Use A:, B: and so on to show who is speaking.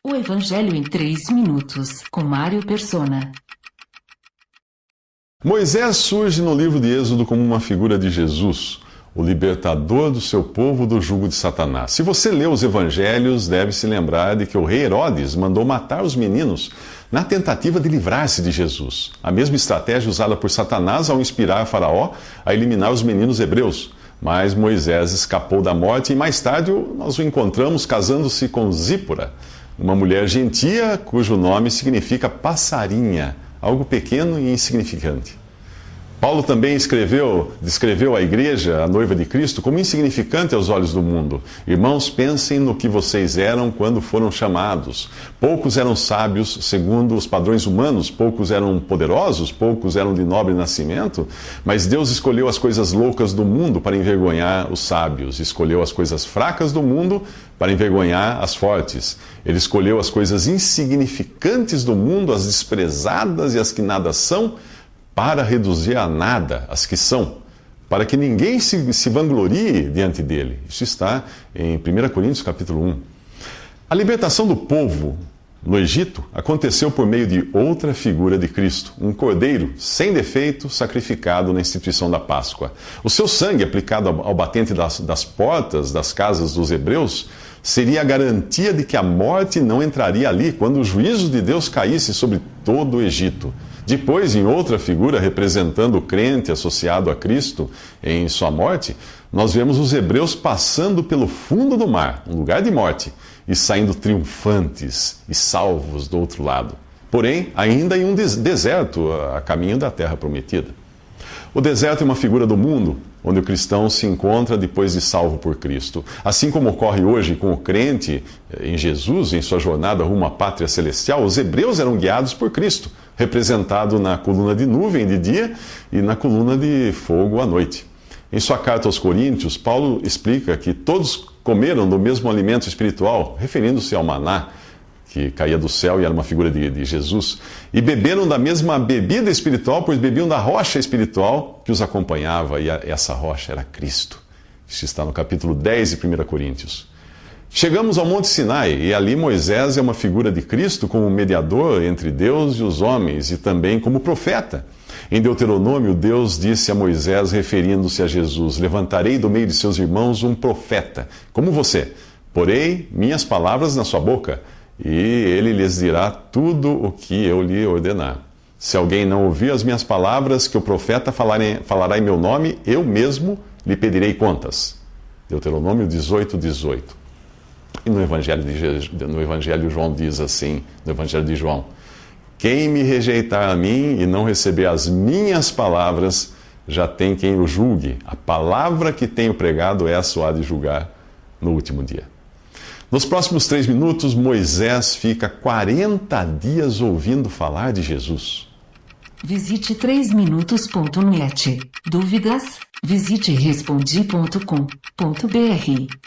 A: O Evangelho em 3 minutos, com Mário Persona.
B: Moisés surge no livro de Êxodo como uma figura de Jesus, o libertador do seu povo do jugo de Satanás. Se você lê os evangelhos, deve se lembrar de que o rei Herodes mandou matar os meninos na tentativa de livrar-se de Jesus. A mesma estratégia usada por Satanás ao inspirar Faraó a eliminar os meninos hebreus. Mas Moisés escapou da morte e mais tarde nós o encontramos casando-se com Zípora, uma mulher gentia cujo nome significa passarinha, algo pequeno e insignificante. Paulo também descreveu a igreja, a noiva de Cristo, como insignificante aos olhos do mundo. Irmãos, pensem no que vocês eram quando foram chamados. Poucos eram sábios segundo os padrões humanos, poucos eram poderosos, poucos eram de nobre nascimento, mas Deus escolheu as coisas loucas do mundo para envergonhar os sábios, escolheu as coisas fracas do mundo para envergonhar as fortes. Ele escolheu as coisas insignificantes do mundo, as desprezadas e as que nada são, para reduzir a nada as que são, para que ninguém se vanglorie diante dele. Isso está em 1 Coríntios capítulo 1. A libertação do povo no Egito aconteceu por meio de outra figura de Cristo, um cordeiro sem defeito sacrificado na instituição da Páscoa. O seu sangue aplicado ao batente das portas das casas dos hebreus seria a garantia de que a morte não entraria ali quando o juízo de Deus caísse sobre todo o Egito. Depois, em outra figura representando o crente associado a Cristo em sua morte, nós vemos os hebreus passando pelo fundo do mar, um lugar de morte, e saindo triunfantes e salvos do outro lado. Porém, ainda em um deserto, a caminho da terra prometida. O deserto é uma figura do mundo, onde o cristão se encontra depois de salvo por Cristo. Assim como ocorre hoje com o crente em Jesus, em sua jornada rumo à pátria celestial, os hebreus eram guiados por Cristo, representado na coluna de nuvem de dia e na coluna de fogo à noite. Em sua carta aos Coríntios, Paulo explica que todos comeram do mesmo alimento espiritual, referindo-se ao maná, que caía do céu e era uma figura de Jesus, e beberam da mesma bebida espiritual, pois bebiam da rocha espiritual que os acompanhava, e essa rocha era Cristo. Isso está no capítulo 10 de 1 Coríntios. Chegamos ao Monte Sinai, e ali Moisés é uma figura de Cristo como mediador entre Deus e os homens, e também como profeta. Em Deuteronômio, Deus disse a Moisés, referindo-se a Jesus: levantarei do meio de seus irmãos um profeta, como você, porei minhas palavras na sua boca, e ele lhes dirá tudo o que eu lhe ordenar. Se alguém não ouvir as minhas palavras que o profeta falará em meu nome, eu mesmo lhe pedirei contas. Deuteronômio 18:18. E no Evangelho João diz assim, no Evangelho de João: quem me rejeitar a mim e não receber as minhas palavras, já tem quem o julgue. A palavra que tenho pregado, essa o há de julgar no último dia. Nos próximos 3 minutos, Moisés fica 40 dias ouvindo falar de Jesus.
A: Visite 3minutos.net. Dúvidas? Visite respondi.com.br.